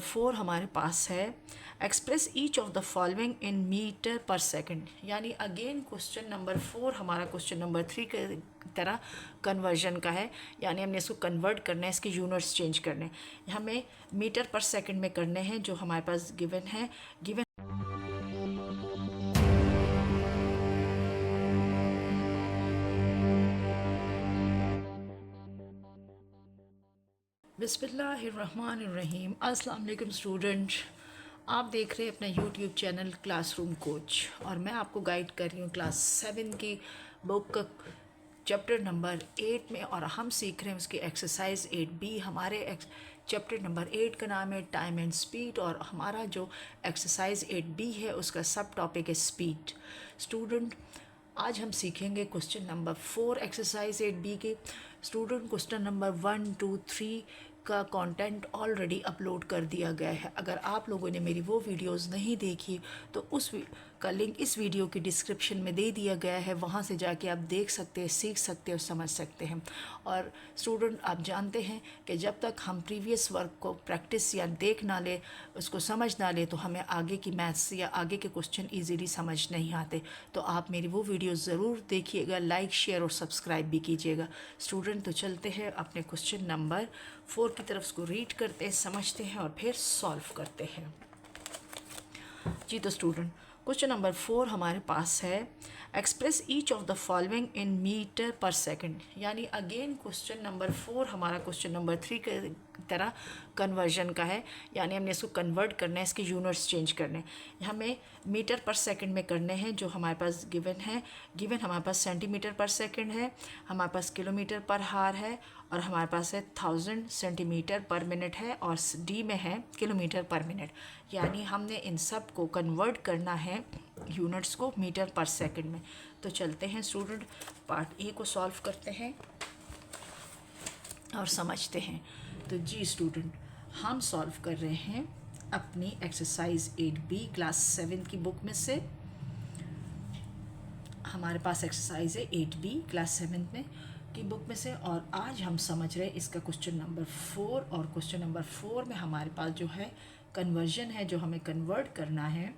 4 हमारे पास है express each of the following in metre per second. यानी अगेन क्वेश्चन नंबर 4 हमारा क्वेश्चन नंबर 3 के तरह कन्वर्जन का है। यानी हमने इसको कन्वर्ट करना है, इसके यूनिट्स चेंज करने हैं। हमें मीटर पर सेकंड में करने हैं जो हमारे पास गिवन है। गिवन बिस्मिल्लाहिर्रहमानिर्रहीम। अस्सलाम वालेकुम स्टूडेंट, आप देख रहे हैं अपना यूट्यूब चैनल क्लासरूम कोच और मैं आपको गाइड कर रही हूँ क्लास 7 की बुक का चैप्टर नंबर 8 में, और हम सीख रहे हैं उसकी एक्सरसाइज 8B। हमारे चैप्टर नंबर 8 का नाम है टाइम एंड स्पीड, और हमारा जो एक्सरसाइज 8B है उसका सब टॉपिक है स्पीड। स्टूडेंट, आज हम सीखेंगे क्वेश्चन नंबर 4 एक्सरसाइज 8B के। स्टूडेंट, क्वेश्चन नंबर 1, 2, 3 का कंटेंट ऑलरेडी अपलोड कर दिया गया है। अगर आप लोगों ने मेरी वो वीडियोस नहीं देखी तो उस का लिंक इस वीडियो की डिस्क्रिप्शन में दे दिया गया है, वहाँ से जाके आप देख सकते हैं, सीख सकते हैं और समझ सकते हैं। और स्टूडेंट, आप जानते हैं कि जब तक हम प्रीवियस वर्क को प्रैक्टिस या देख ना ले, उसको समझ ना ले, तो हमें आगे की मैथ्स या आगे के क्वेश्चन ईजीली समझ नहीं आते। तो आप मेरी वो वीडियो ज़रूर देखिएगा, लाइक, शेयर और सब्सक्राइब भी कीजिएगा। स्टूडेंट, तो चलते हैं अपने क्वेश्चन नंबर 4 की तरफ, उसको रीड करते हैं, समझते हैं और फिर सॉल्व करते हैं। जी तो स्टूडेंट, क्वेश्चन नंबर 4 हमारे पास है express each of the following in metre per second. यानी अगेन क्वेश्चन नंबर 4 हमारा क्वेश्चन नंबर 3 के तरह कन्वर्जन का है। यानी हमने इसको कन्वर्ट करना है, इसके यूनिट्स चेंज करने हैं। हमें मीटर पर सेकंड में करने हैं जो हमारे पास गिवन है। गिवन हमारे पास सेंटीमीटर पर सेकंड है, हमारे पास किलोमीटर पर हार है, और हमारे पास है 1000 सेंटीमीटर पर मिनट है, और डी में है किलोमीटर पर मिनट। यानी हमने इन सब को कन्वर्ट करना है यूनिट्स को मीटर पर सेकंड में। तो चलते हैं स्टूडेंट, पार्ट ए को सॉल्व करते हैं और समझते हैं। तो जी स्टूडेंट, हम सॉल्व कर रहे हैं अपनी एक्सरसाइज 8B क्लास 7 की बुक में से। हमारे पास एक्सरसाइज है 8B क्लास 7 में की बुक में से, और आज हम समझ रहे हैं इसका क्वेश्चन नंबर 4। और क्वेश्चन नंबर 4 में हमारे पास जो है कन्वर्जन है, जो हमें कन्वर्ट करना है।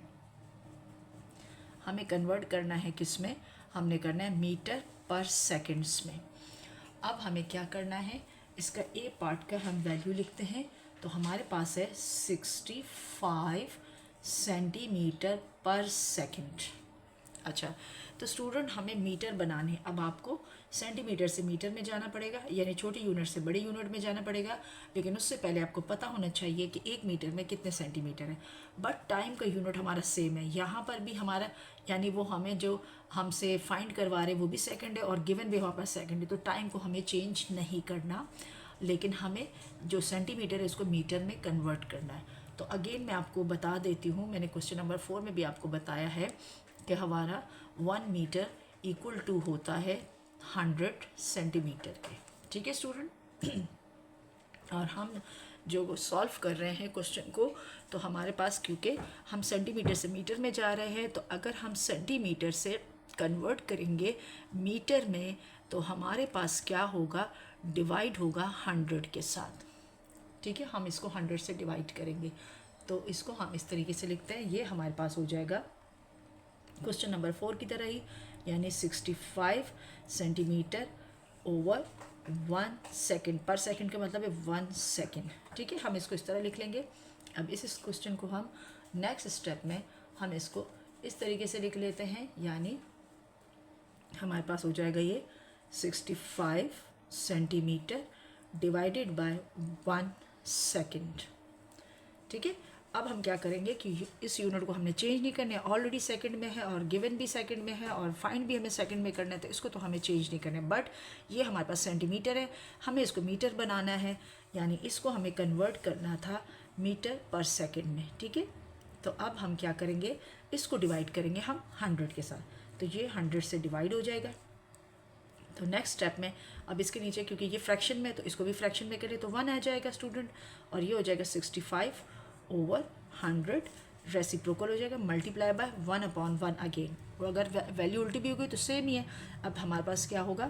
हमें कन्वर्ट करना है किस में? हमने करना है मीटर पर सेकंड्स में। अब हमें क्या करना है, इसका ए पार्ट का हम वैल्यू लिखते हैं। तो हमारे पास है 65 सेंटीमीटर पर सेकंड। अच्छा, तो स्टूडेंट हमें मीटर बनाने, अब आपको सेंटीमीटर से मीटर में जाना पड़ेगा, यानी छोटी यूनिट से बड़े यूनिट में जाना पड़ेगा। लेकिन उससे पहले आपको पता होना चाहिए कि 1 मीटर में कितने सेंटीमीटर है। बट टाइम का यूनिट हमारा सेम है। यहाँ पर भी हमारा, यानी वो हमें जो हमसे फाइंड करवा रहे हैं वो भी सेकंड है, और गिवन भी हमारे पास सेकंड है। तो टाइम को हमें चेंज नहीं करना, लेकिन हमें जो सेंटीमीटर है उसको मीटर में कन्वर्ट करना है। तो अगेन मैं आपको बता देती हूँ, मैंने क्वेश्चन नंबर 4 में भी आपको बताया है कि हमारा 1 मीटर इक्वल टू होता है 100 सेंटीमीटर के। ठीक है स्टूडेंट, और हम जो सॉल्व कर रहे हैं क्वेश्चन को, तो हमारे पास क्योंकि हम सेंटीमीटर से मीटर में जा रहे हैं, तो अगर हम सेंटीमीटर से कन्वर्ट करेंगे मीटर में, तो हमारे पास क्या होगा, डिवाइड होगा 100 के साथ। ठीक है, हम इसको 100 से डिवाइड करेंगे। तो इसको हम इस तरीके से लिखते हैं, ये हमारे पास हो जाएगा क्वेश्चन नंबर 4 की तरह ही, यानी 65 सेंटीमीटर ओवर 1 सेकेंड। पर सेकेंड का मतलब है 1 सेकेंड। ठीक है, हम इसको इस तरह लिख लेंगे। अब इस क्वेश्चन को हम नेक्स्ट स्टेप में हम इसको इस तरीके से लिख लेते हैं, यानी हमारे पास हो जाएगा ये 65 सेंटीमीटर डिवाइडेड बाय 1 सेकेंड। ठीक है, अब हम क्या करेंगे कि इस यूनिट को हमने चेंज नहीं करना है, ऑलरेडी सेकंड में है और गिवन भी सेकंड में है और फाइंड भी हमें सेकंड में करना है, तो इसको तो हमें चेंज नहीं करना है। बट ये हमारे पास सेंटीमीटर है, हमें इसको मीटर बनाना है, यानी इसको हमें कन्वर्ट करना था मीटर पर सेकंड में। ठीक है, तो अब हम क्या करेंगे, इसको डिवाइड करेंगे हम 100 के साथ, तो ये 100 से डिवाइड हो जाएगा। तो नेक्स्ट स्टेप में अब इसके नीचे, क्योंकि ये फ्रैक्शन में, तो इसको भी फ्रैक्शन में करें तो 1 आ जाएगा स्टूडेंट, और ये हो जाएगा 65 ओवर 100 रेसिप्रोकल हो जाएगा, मल्टीप्लाई बाय 1/1 अगेन। और अगर वैल्यू उल्टी भी हो गई तो सेम ही है। अब हमारे पास क्या होगा,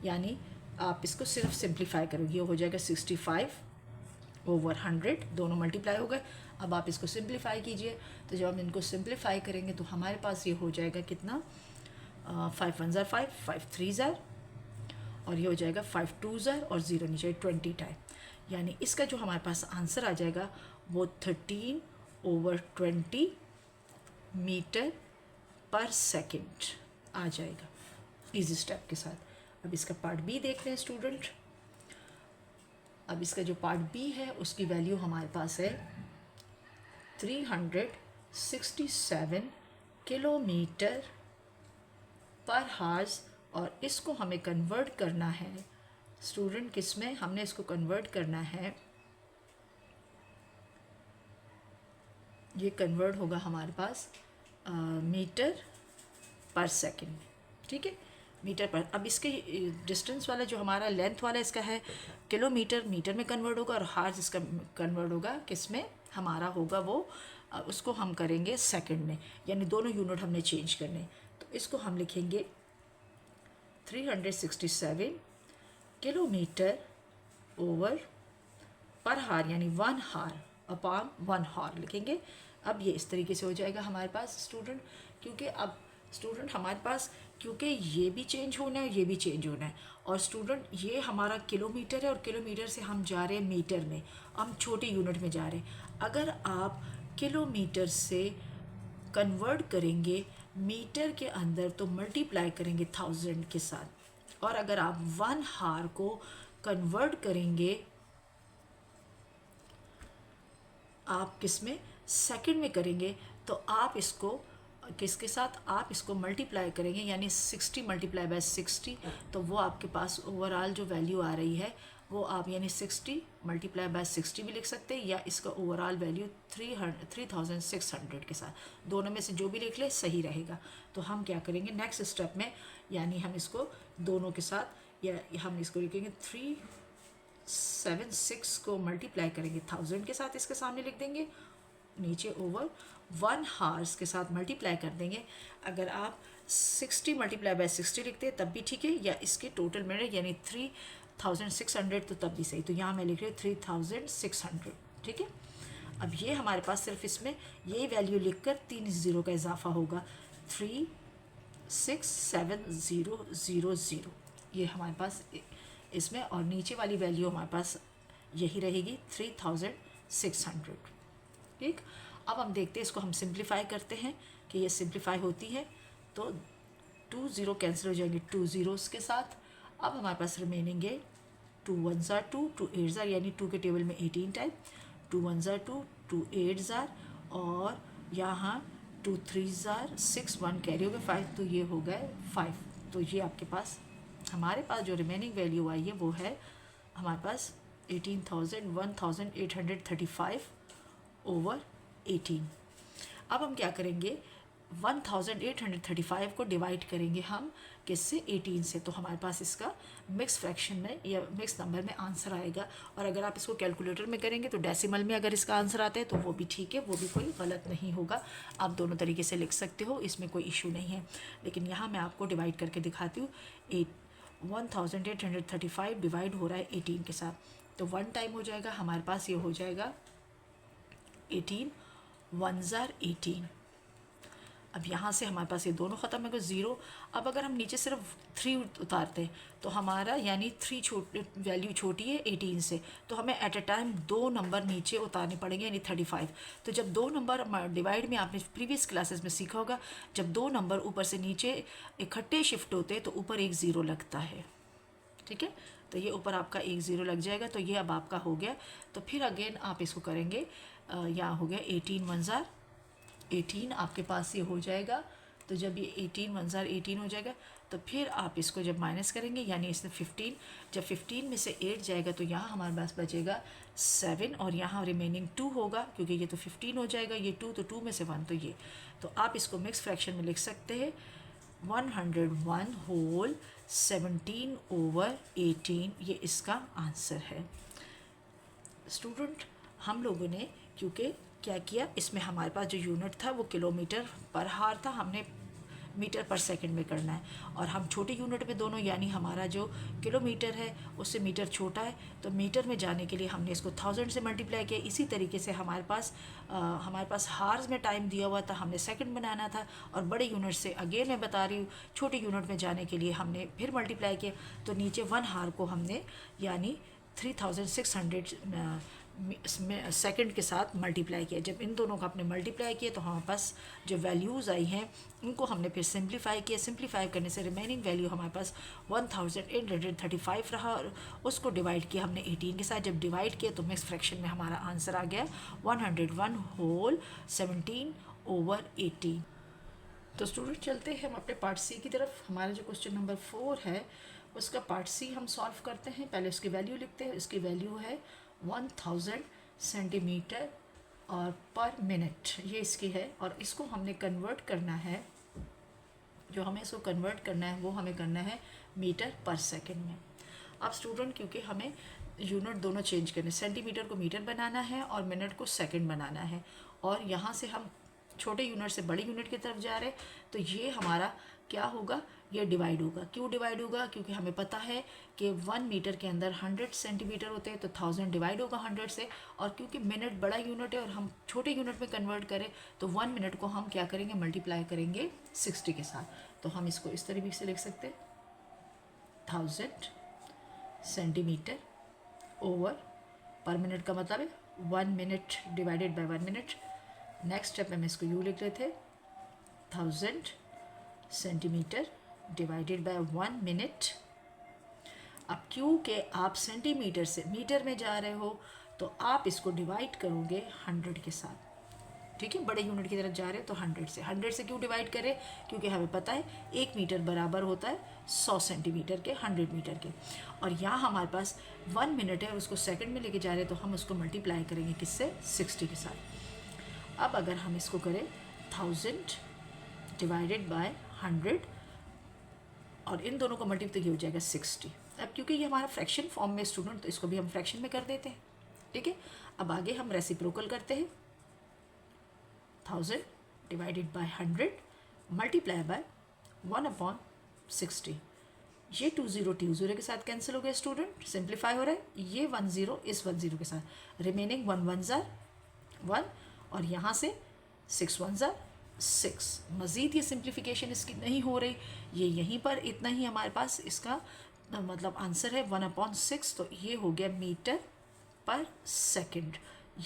यानी आप इसको सिर्फ सिंप्लीफाई करोगे, ये हो जाएगा 65 ओवर 100, दोनों मल्टीप्लाई हो गए। अब आप इसको सिंप्लीफाई कीजिए, तो जब हम इनको सिंप्लीफाई करेंगे तो हमारे पास ये हो जाएगा कितना, 5 1 ज़ार 5, 5 3 ज़ार, और ये हो जाएगा 5 2 ज़ार और 0 नीचे 20 टाइम। यानी इसका जो हमारे पास आंसर आ जाएगा वो 13/20 मीटर पर सेकंड आ जाएगा, इजी स्टेप के साथ। अब इसका पार्ट बी देख रहे हैं स्टूडेंट। अब इसका जो पार्ट बी है उसकी वैल्यू हमारे पास है 367 किलोमीटर पर हार्स, और इसको हमें कन्वर्ट करना है स्टूडेंट किस में, हमने इसको कन्वर्ट करना है, ये कन्वर्ट होगा हमारे पास मीटर पर सेकंड में, ठीक है, मीटर पर। अब इसके डिस्टेंस वाला जो हमारा लेंथ वाला इसका है किलोमीटर, मीटर में कन्वर्ट होगा, और हार्स इसका कन्वर्ट होगा किस में, हमारा होगा वो उसको हम करेंगे सेकंड में, यानी दोनों यूनिट हमने चेंज करने। तो इसको हम लिखेंगे 367 किलोमीटर ओवर पर हार, यानी 1 हार अपॉन 1 हार लिखेंगे। अब ये इस तरीके से हो जाएगा हमारे पास स्टूडेंट, क्योंकि अब स्टूडेंट हमारे पास, क्योंकि ये भी चेंज होना है, ये भी चेंज होना है, और स्टूडेंट ये हमारा किलोमीटर है और किलोमीटर से हम जा रहे हैं मीटर में, हम छोटे यूनिट में जा रहे हैं। अगर आप किलोमीटर से कन्वर्ट करेंगे मीटर के अंदर तो मल्टीप्लाई करेंगे 1000 के साथ, और अगर आप 1 हार को कन्वर्ट करेंगे आप किस में, सेकंड में करेंगे, तो आप इसको किसके साथ, आप इसको मल्टीप्लाई करेंगे, यानी 60 × 60, तो वो आपके पास ओवरऑल जो वैल्यू आ रही है वो आप यानी 60 × 60 भी लिख सकते हैं, या इसका ओवरऑल वैल्यू 3600 के साथ, दोनों में से जो भी लिख ले सही रहेगा। तो हम क्या करेंगे नेक्स्ट स्टेप में, यानी हम इसको दोनों के साथ, या हम इसको लिखेंगे 376 को मल्टीप्लाई करेंगे 1000 के साथ, इसके सामने लिख देंगे, नीचे ओवर 1 हार्स के साथ मल्टीप्लाई कर देंगे। अगर आप 60 × 60 लिखते हैं तब भी ठीक है, या इसके टोटल मिनट यानी 3600 तो तब भी सही। तो यहाँ मैं लिख रही हूँ 3600, ठीक है। अब ये हमारे पास सिर्फ इसमें यही वैल्यू लिखकर 3 ज़ीरो का इजाफा होगा, 367000, ये हमारे पास इसमें, और नीचे वाली वैल्यू हमारे पास यही रहेगी 3600, ठीक। अब हम देखते हैं इसको, हम सिंप्लीफाई करते हैं कि ये सिंप्लीफाई होती है, तो 2 ज़ीरो कैंसिल हो जाएंगे 2 ज़ीरोज़ के साथ। अब हमारे पास रिमेनिंग है 2 1 ज़ार 2, 2 8 ज़ार, यानी 2 के टेबल में 18 टाइम, 2 1 ज़ार 2, 2 8 ज़ार, और यहाँ 2 3 ज़ार 6, 1 कैरी हो गया 5, तो ये हो गए 5। तो ये आपके पास हमारे पास जो रिमेनिंग वैल्यू आई है वो है हमारे पास 18,835 ओवर 18। अब हम क्या करेंगे, 1835 को डिवाइड करेंगे हम किससे, 18 से, तो हमारे पास इसका मिक्स फ्रैक्शन में या मिक्स नंबर में आंसर आएगा। और अगर आप इसको कैलकुलेटर में करेंगे तो डेसिमल में अगर इसका आंसर आता है तो वो भी ठीक है, वो भी कोई गलत नहीं होगा, आप दोनों तरीके से लिख सकते हो, इसमें कोई इशू नहीं है। लेकिन यहाँ मैं आपको डिवाइड करके दिखाती हूँ, 1835 डिवाइड हो रहा है 18 के साथ, तो 1 टाइम हो जाएगा हमारे पास, ये हो जाएगा 18 1 ज़ार 18। अब यहाँ से हमारे पास ये दोनों ख़त्म हो गए 0। अब अगर हम नीचे सिर्फ 3 उतारते हैं तो हमारा यानी 3 वैल्यू छोटी है 18 से, तो हमें एट अ टाइम 2 नंबर नीचे उतारने पड़ेंगे, यानी 35। तो जब 2 नंबर डिवाइड में आपने प्रीवियस क्लासेस में सीखा होगा, जब 2 नंबर ऊपर से नीचे इकट्ठे शिफ्ट होते हैं तो ऊपर एक 0 लगता है, ठीक है। तो ये ऊपर आपका एक 0 लग जाएगा, तो ये अब आपका हो गया। तो फिर अगेन आप इसको करेंगे, यहाँ हो गया 18 1 ज़ार 18 आपके पास ये हो जाएगा। तो जब ये 18 1 ज़ार 18 हो जाएगा तो फिर आप इसको जब माइनस करेंगे, यानी इसमें 15, जब 15 में से 8 जाएगा तो यहाँ हमारे पास बचेगा 7, और यहाँ रिमेनिंग 2 होगा, क्योंकि ये तो 15 हो जाएगा, ये 2 तो 2 में से 1 तो ये। तो आप इसको मिक्स फ्रैक्शन में लिख सकते हैं 101 होल 17 ओवर 18, ये इसका आंसर है। स्टूडेंट हम लोगों ने क्योंकि क्या किया, इसमें हमारे पास जो यूनिट था वो किलोमीटर पर हार था, हमने मीटर पर सेकंड में करना है। और हम छोटे यूनिट में दोनों, यानी हमारा जो किलोमीटर है उससे मीटर छोटा है, तो मीटर में जाने के लिए हमने इसको 1000 से मल्टीप्लाई किया। इसी तरीके से हमारे पास हार्स में टाइम दिया हुआ था, हमने सेकंड बनाना था। और बड़े यूनिट से अगेन मैं बता रही हूँ, छोटे यूनिट में जाने के लिए हमने फिर मल्टीप्लाई किया, तो नीचे 1 हार को हमने यानी 3600 सेकंड के साथ मल्टीप्लाई किया। जब इन दोनों का आपने मल्टीप्लाई किया तो हमारे पास जो वैल्यूज़ आई हैं उनको हमने फिर सिंप्लीफाई किया। सिंप्लीफाई करने से रिमेनिंग वैल्यू हमारे पास 1835 रहा, और उसको डिवाइड किया हमने 18 के साथ। जब डिवाइड किया तो मिक्स फ्रैक्शन में हमारा आंसर आ गया 101 होल 17/18। तो स्टूडेंट चलते हैं हम अपने पार्ट सी की तरफ। हमारा जो क्वेश्चन नंबर 4 है उसका पार्ट सी हम सॉल्व करते हैं। पहले उसकी वैल्यू लिखते हैं। इसकी वैल्यू है 1000 सेंटीमीटर और पर मिनट, ये इसकी है। और इसको हमने कन्वर्ट करना है, जो हमें इसको कन्वर्ट करना है वो हमें करना है मीटर पर सेकंड में। अब स्टूडेंट क्योंकि हमें यूनिट दोनों चेंज करने, सेंटीमीटर को मीटर बनाना है और मिनट को सेकंड बनाना है, और यहाँ से हम छोटे यूनिट से बड़े यूनिट की तरफ जा रहे हैं, तो ये हमारा क्या होगा, ये डिवाइड होगा। क्यों डिवाइड होगा? क्योंकि हमें पता है कि 1 मीटर के अंदर 100 सेंटीमीटर होते हैं, तो 1000 डिवाइड होगा 100 से। और क्योंकि मिनट बड़ा यूनिट है और हम छोटे यूनिट में कन्वर्ट करें, तो 1 मिनट को हम क्या करेंगे, मल्टीप्लाई करेंगे 60 के साथ। तो हम इसको इस तरीके से लिख सकते हैं 1000 सेंटीमीटर ओवर पर मिनट का मतलब है 1 minute divided by 1 minute. Next step में हम इसको यूँ लिख रहे थे 1000 सेंटीमीटर डिवाइडेड बाय 1 मिनट। अब क्योंकि आप सेंटीमीटर से मीटर में जा रहे हो तो आप इसको डिवाइड करोगे 100 के साथ, ठीक है। बड़े यूनिट की तरफ जा रहे हो तो 100 से क्यों डिवाइड करें? क्योंकि हमें पता है 1 मीटर बराबर होता है 100 सेंटीमीटर के, 100 मीटर के। और यहाँ हमारे पास 1 मिनट है, उसको सेकंड में लेके जा रहे हैं, तो हम उसको मल्टीप्लाई करेंगे किससे, 60 के साथ। अब अगर हम इसको करें 1000 डिवाइडेड बाय 100 और इन दोनों को मल्टीप्लाई हो जाएगा 60। अब क्योंकि ये हमारा फ्रैक्शन फॉर्म में स्टूडेंट, तो इसको भी हम फ्रैक्शन में कर देते हैं, ठीक है। अब आगे हम रेसिप्रोकल करते हैं, 1000 डिवाइडेड बाय 100 मल्टीप्लाई बाय 1/60। ये 20 के साथ कैंसिल हो गया स्टूडेंट, सिंप्लीफाई हो रहा है। ये 10 इस 10 के साथ, रिमेनिंग 1 1 ज़ार 1, और यहाँ से 6 1 ज़ार 6। मज़ीद ये सिंप्लीफिकेशन इसकी नहीं हो रही, ये यहीं पर इतना ही हमारे पास इसका मतलब आंसर है 1/6। तो ये हो गया मीटर पर सेकंड।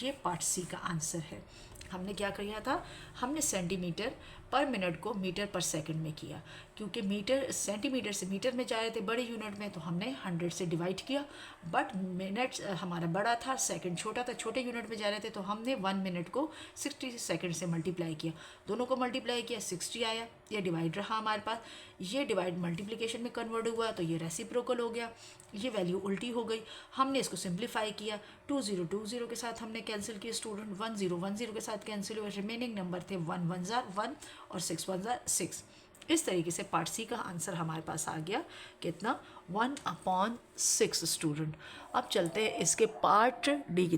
ये पार्ट सी का आंसर है। हमने क्या किया था, हमने सेंटीमीटर पर मिनट को मीटर पर सेकंड में किया। क्योंकि मीटर सेंटीमीटर से मीटर में जा रहे थे बड़े यूनिट में, तो हमने 100 से डिवाइड किया। बट मिनट हमारा बड़ा था, सेकंड छोटा था, छोटे यूनिट में जा रहे थे, तो हमने 1 मिनट को 60 सेकंड से मल्टीप्लाई किया। दोनों को मल्टीप्लाई किया, 60 आया। ये डिवाइड रहा हमारे पास, ये डिवाइड मल्टीप्लिकेशन में कन्वर्ट हुआ, तो ये रेसिप्रोकल हो गया। ये वैल्यू उल्टी हो गई। हमने इसको सिंप्लीफाई किया, 20 के साथ हमने कैंसिल किया स्टूडेंट, 10 के साथ कैंसिल हुए। रिमेनिंग नंबर थे 1 1 ज़ार 1 और 6 1 ज़ार 6। इस तरीके से पार्ट सी का आंसर हमारे पास आ गया कितना, 1/6 स्टूडेंट। अब चलते हैं इसके पार्ट डी की।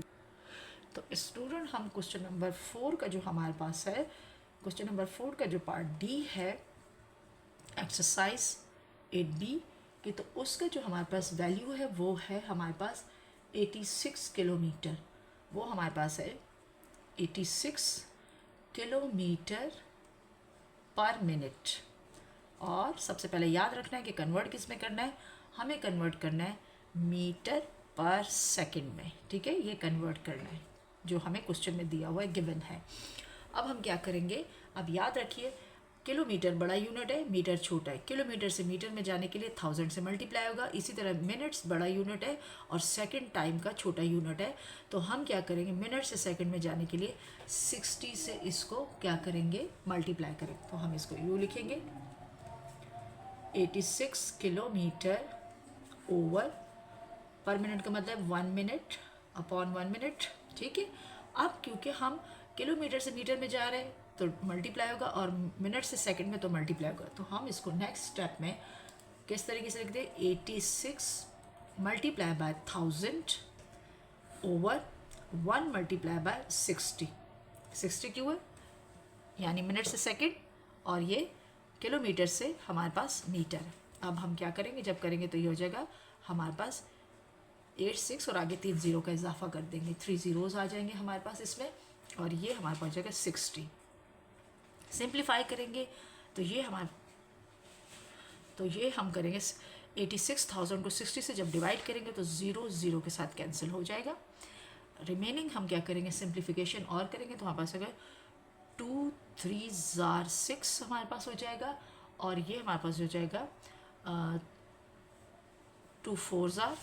तो स्टूडेंट हम क्वेश्चन नंबर 4 का जो हमारे पास है, क्वेश्चन नंबर 4 का जो पार्ट डी है एक्सरसाइज 8B की, तो उसका जो हमारे पास वैल्यू है वो है हमारे पास 86 किलोमीटर। वो हमारे पास है 86 किलोमीटर पर मिनट। और सबसे पहले याद रखना है कि कन्वर्ट किस में करना है, हमें कन्वर्ट करना है मीटर पर सेकंड में, ठीक है। ये कन्वर्ट करना है जो हमें क्वेश्चन में दिया हुआ है, गिवन है। अब हम क्या करेंगे, अब याद रखिए किलोमीटर बड़ा यूनिट है, मीटर छोटा है। किलोमीटर से मीटर में जाने के लिए 1000 से मल्टीप्लाई होगा। इसी तरह मिनट्स बड़ा यूनिट है और सेकंड टाइम का छोटा यूनिट है। तो हम क्या करेंगे, मिनट से सेकंड में जाने के लिए 60 से इसको क्या करेंगे, मल्टीप्लाई करेंगे। तो हम इसको यूँ लिखेंगे 86 किलोमीटर ओवर, पर मिनट का मतलब 1 मिनट अपॉन 1 मिनट, ठीक है। अब क्योंकि हम किलोमीटर से मीटर में जा रहे हैं तो मल्टीप्लाई होगा, और मिनट से सेकंड में तो मल्टीप्लाई होगा। तो हम इसको नेक्स्ट स्टेप में किस तरीके से लिख दें, 86 multiply by 1000 over 1 multiply by 60। 60 क्यों है, यानी मिनट से सेकंड, और ये किलोमीटर से हमारे पास मीटर है। अब हम क्या करेंगे, जब करेंगे तो ये हो जाएगा हमारे पास 86 और आगे 3 ज़ीरो का इजाफा कर देंगे, 3 ज़ीरोज़ आ जाएंगे हमारे पास इसमें, और ये हमारे पास जाएगा 60। सिंप्लीफाई करेंगे तो ये हम करेंगे 86,000 को 60 से जब डिवाइड करेंगे तो 0 0 के साथ कैंसिल हो जाएगा। रिमेनिंग हम क्या करेंगे, सिंप्लीफिकेशन और करेंगे तो हमारे पास अगर 2 3 ज़ार 6 हमारे पास हो जाएगा, और ये हमारे पास हो जाएगा 2 4 ज़ार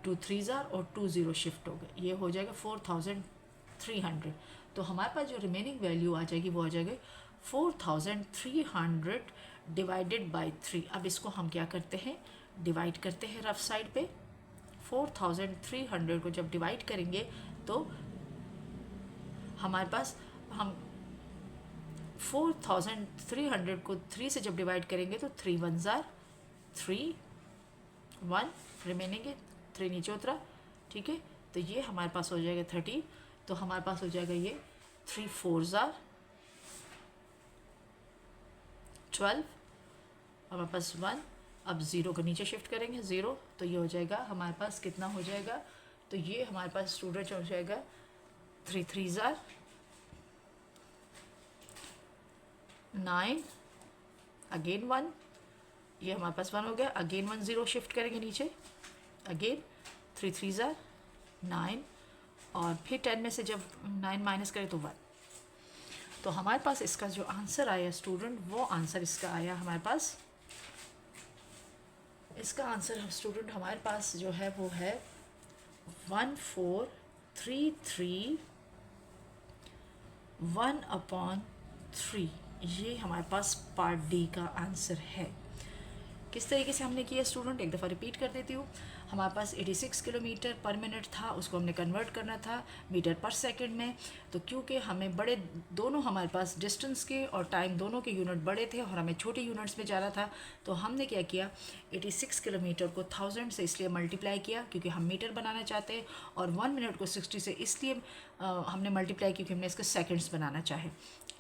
2 3 ज़ार और 2 ज़ीरो शिफ्ट हो गए, ये हो जाएगा 4300। तो हमारे पास जो रिमेनिंग वैल्यू आ जाएगी वो आ जाएगी 4300 डिवाइडेड बाय 3। अब इसको हम क्या करते हैं, डिवाइड करते हैं रफ साइड पे। 4300 को जब डिवाइड करेंगे तो हमारे पास हम 4300 को 3 से जब डिवाइड करेंगे तो 3 1 ज़ार 3 1, रिमेनिंग है 3 नीचे उतरा, ठीक है। तो ये हमारे पास हो जाएगा 30, तो हमारे पास हो जाएगा ये 3 4 ज़ार 12, हमारे पास 1। अब 0 को नीचे शिफ्ट करेंगे 0, तो ये हो जाएगा हमारे पास कितना हो जाएगा, तो ये हमारे पास स्टूडेंट हो जाएगा 3 3 ज़ार 9, अगेन 1, ये हमारे पास 1 हो गया, अगेन 1 0 शिफ्ट करेंगे नीचे, अगेन 3 3 ज़ार 9, और फिर 10 में से जब 9 माइनस करें तो 1। तो हमारे पास इसका जो आंसर आया स्टूडेंट, वो आंसर इसका आया हमारे पास, इसका आंसर स्टूडेंट हमारे पास जो है वो है 1433/1/3। ये हमारे पास पार्ट डी का आंसर है। किस तरीके से हमने किया स्टूडेंट, एक दफ़ा रिपीट कर देती हूँ। हमारे पास 86 किलोमीटर पर मिनट था, उसको हमने कन्वर्ट करना था मीटर पर सेकंड में। तो क्योंकि हमें बड़े दोनों हमारे पास डिस्टेंस के और टाइम दोनों के यूनिट बड़े थे और हमें छोटे यूनिट्स में जाना था, तो हमने क्या किया, 86 किलोमीटर को 1000 से इसलिए मल्टीप्लाई किया क्योंकि हम मीटर बनाना चाहते हैं, और 1 मिनट को 60 से इसलिए हमने मल्टीप्लाई क्योंकि हमने इसके सेकेंड्स बनाना चाहे।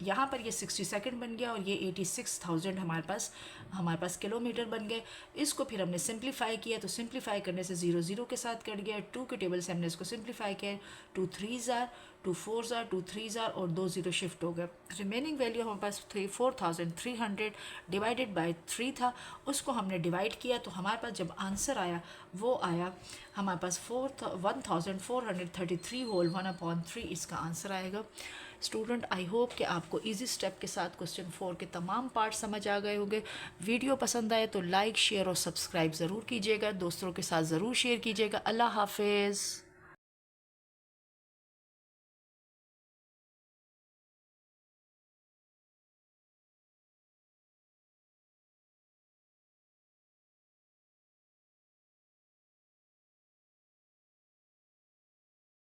यहाँ पर ये 60 सेकंड बन गया और ये 86,000 हमारे पास किलोमीटर बन गए। इसको फिर हमने सिंप्लीफाई किया, तो सिंप्लीफाई करने से 0 0 के साथ कट गया। 2 के टेबल से हमने इसको सिंप्लीफाई किया, 2 3 ज़ार 2 4 ज़ार 2 3 ज़ार और 2 0 शिफ्ट हो गए। रिमेनिंग वैल्यू हमारे पास 4300 डिवाइडेड बाय 3 था, उसको हमने डिवाइड किया, तो हमारे पास जब आंसर आया वो आया हमारे पास 1433 होल 1/3 इसका आंसर आएगा। स्टूडेंट आई होप कि आपको इजी स्टेप के साथ क्वेश्चन 4 के तमाम पार्ट समझ आ गए होंगे। वीडियो पसंद आए तो लाइक शेयर और सब्सक्राइब ज़रूर कीजिएगा, दोस्तों के साथ ज़रूर शेयर कीजिएगा। अल्लाह हाफिज़।